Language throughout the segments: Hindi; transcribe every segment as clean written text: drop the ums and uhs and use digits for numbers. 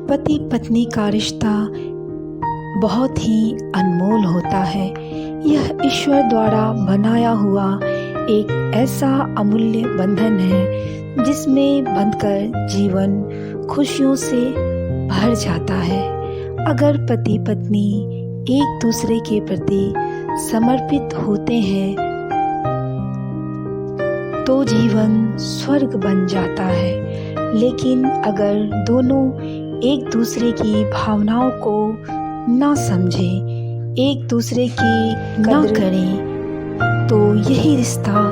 पति पत्नी का रिश्ता बहुत ही अनमोल होता है। यह ईश्वर द्वारा बनाया हुआ एक ऐसा अमूल्य बंधन है जिसमें बंधकर जीवन खुशियों से भर जाता है। अगर पति पत्नी एक दूसरे के प्रति समर्पित होते हैं तो जीवन स्वर्ग बन जाता है। लेकिन अगर दोनों एक दूसरे की भावनाओं को ना समझें, एक दूसरे की ना करें, तो यही रिश्ता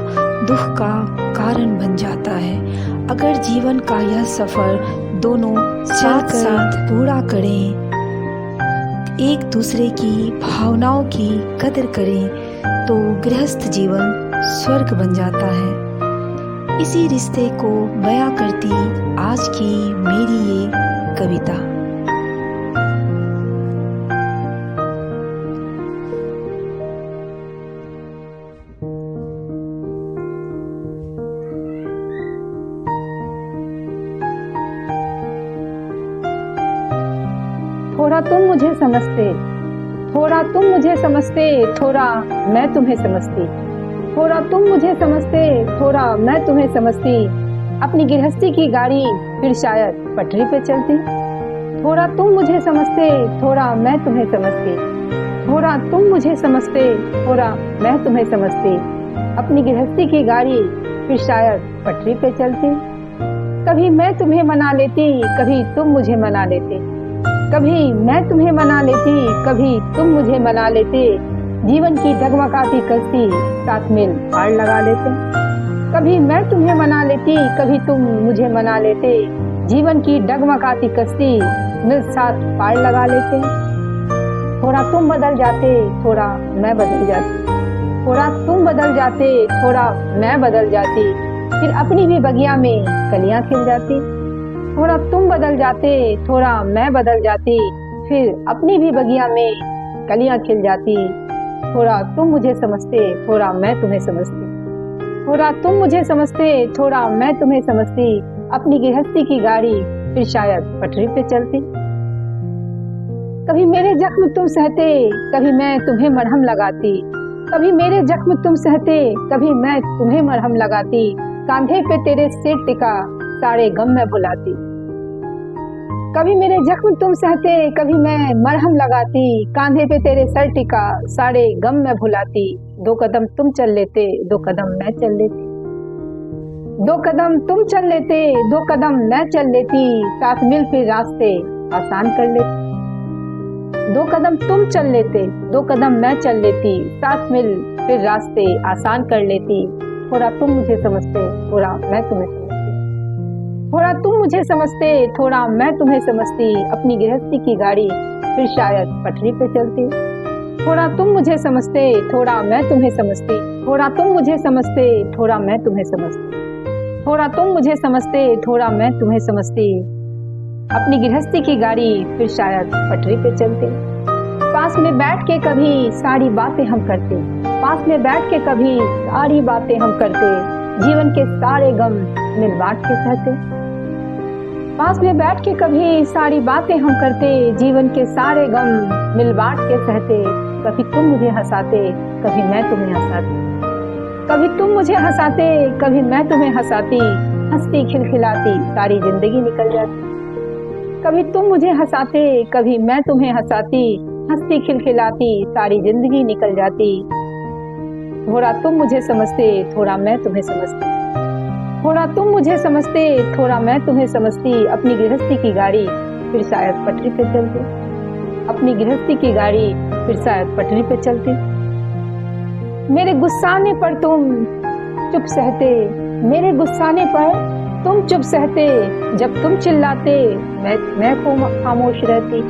दुख का कारण बन जाता है। अगर जीवन का यह सफर दोनों साथ साथ पूरा करें, एक दूसरे की भावनाओं की कदर करें, तो गृहस्थ जीवन स्वर्ग बन जाता है। इसी रिश्ते को बयां करती आज की मेरी ये कविता। थोड़ा तुम मुझे समझते, थोड़ा तुम मुझे समझते, थोड़ा मैं तुम्हें समझती। थोड़ा तुम मुझे समझते, थोड़ा मैं तुम्हें समझती। अपनी गृहस्थी की गाड़ी फिर शायद पटरी पे चलती। थोड़ा तुम मुझे समझते, थोड़ा मैं तुम्हें समझती। थोड़ा तुम मुझे समझते, थोड़ा मैं तुम्हें समझती। अपनी गृहस्थी की गाड़ी फिर शायद पटरी पे चलती। कभी मैं तुम्हें मना लेती, कभी तुम मुझे मना लेते। कभी मैं तुम्हें मना लेती, कभी तुम मुझे मना लेते। जीवन की डगमगाती कश्ती साथ मिल पार लगा लेते। कभी मैं तुम्हें मना लेती, कभी तुम मुझे मना लेते। जीवन की डगमगाती कश्ती मिल साथ पार लगा लेते। थोड़ा तुम बदल जाते, थोड़ा मैं बदल जाती। थोड़ा तुम बदल जाते, थोड़ा मैं बदल जाती। फिर अपनी भी बगिया में कलियां खिल जाती। थोड़ा तुम बदल जाते, थोड़ा मैं बदल जाती। फिर अपनी भी बगिया में कलियां खिल जाती। थोड़ा तुम मुझे समझते, थोड़ा मैं तुम्हें समझती। थोड़ा तुम मुझे समझते, थोड़ा मैं तुम्हें समझती। अपनी गृहस्थी की गाड़ी फिर शायद पटरी पे चलती। कभी मेरे जख्म तुम सहते, कभी मैं तुम्हें मरहम लगाती। कभी मेरे जख्म तुम सहते, कभी मैं तुम्हें मरहम लगाती। कांधे पे तेरे सिर टिका सारे गम मैं भुलाती। कभी मेरे जख्म तुम सहते, कभी मैं मरहम लगाती। कांधे पे तेरे सर टिका सारे गम मैं भुलाती। दो कदम तुम चल लेते, दो कदम मैं चल लेती। दो कदम तुम चल लेते, दो कदम मैं चल लेती। साथ मिल फिर रास्ते आसान कर लेती। दो कदम तुम चल लेते, दो कदम मैं चल लेती। साथ मिल फिर रास्ते आसान कर लेती। थोड़ा तुम मुझे समझते, थोड़ा मैं तुम्हें समझती। थोड़ा तुम मुझे समझते, थोड़ा मैं तुम्हें समझती। अपनी गृहस्थी की गाड़ी फिर शायद पटरी पे चलती। थोड़ा तुम मुझे समझते, थोड़ा मैं तुम्हें समझती। थोड़ा तुम मुझे समझते, थोड़ा मैं तुम्हें समझती। थोड़ा तुम मुझे समझते, थोड़ा मैं तुम्हें समझती। अपनी गृहस्थी की गाड़ी फिर शायद पटरी पे चलती। पास में बैठ के कभी सारी बातें हम करते। पास में बैठ के कभी सारी बातें हम करते। जीवन के सारे गम मिल बांट के सहते। पास में बैठ के कभी सारी बातें हम करते। जीवन के सारे गम मिल बांट के सहते। कभी तुम मुझे हंसाते, कभी मैं तुम्हें हंसाती। कभी तुम मुझे हंसाते, कभी मैं तुम्हें हंसाती। हंसती खिलखिलाती सारी जिंदगी निकल जाती। कभी तुम मुझे हंसाते, कभी मैं तुम्हें हंसाती। हंसती खिलखिलाती सारी जिंदगी निकल जाती। थोड़ा तुम मुझे समझते, थोड़ा मैं तुम्हें समझती। थोड़ा तुम मुझे समझते, थोड़ा मैं तुम्हें समझती। अपनी गृहस्थी की गाड़ी फिर शायद पटरी पे चलती। अपनी गृहस्थी की गाड़ी फिर शायद पटरी पे चलती। मेरे गुस्साने पर तुम चुप सहते, मेरे गुस्साने पर तुम चुप सहते। जब तुम चिल्लाते मैं खामोश रहती।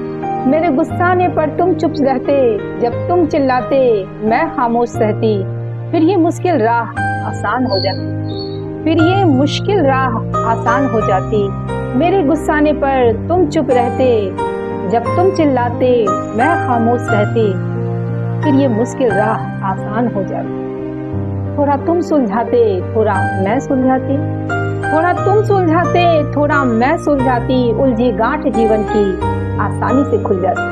मेरे गुस्साने पर तुम चुप रहते, जब तुम चिल्लाते मैं खामोश सहती। फिर ये मुश्किल राह आसान हो जाती। फिर ये मुश्किल राह आसान हो जाती। मेरे गुस्साने पर तुम चुप रहते, जब तुम चिल्लाते मैं खामोश सहती। फिर ये मुश्किल राह आसान हो जाती। थोड़ा तुम सुलझाते, थोड़ा मैं सुलझाती। थोड़ा तुम सुलझाते थोड़ा मैं सुलझाती, उलझी गांठ जीवन की आसानी से खुल जाती।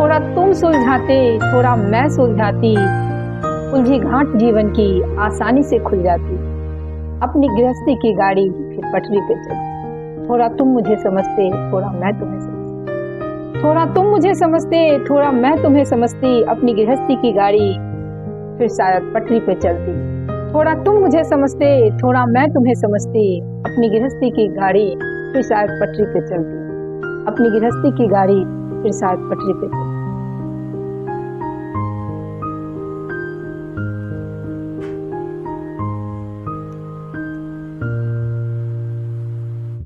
थोड़ा तुम सुलझाते थोड़ा मैं सुलझाती, उलझी गांठ जीवन की आसानी से खुल जाती। अपनी गृहस्थी की गाड़ी फिर पटरी पे चलती। थोड़ा तुम मुझे समझते थोड़ा मैं तुम्हें समझती। थोड़ा तुम मुझे समझते थोड़ा मैं तुम्हें समझती, अपनी गृहस्थी की गाड़ी फिर शायद पटरी पे चलती। थोड़ा तुम मुझे समझते थोड़ा मैं तुम्हें समझती, अपनी गृहस्थी की गाड़ी फिर शायद पटरी पे चलती। अपनी गृहस्थी की गाड़ी फिर शायद पटरी पे चलती।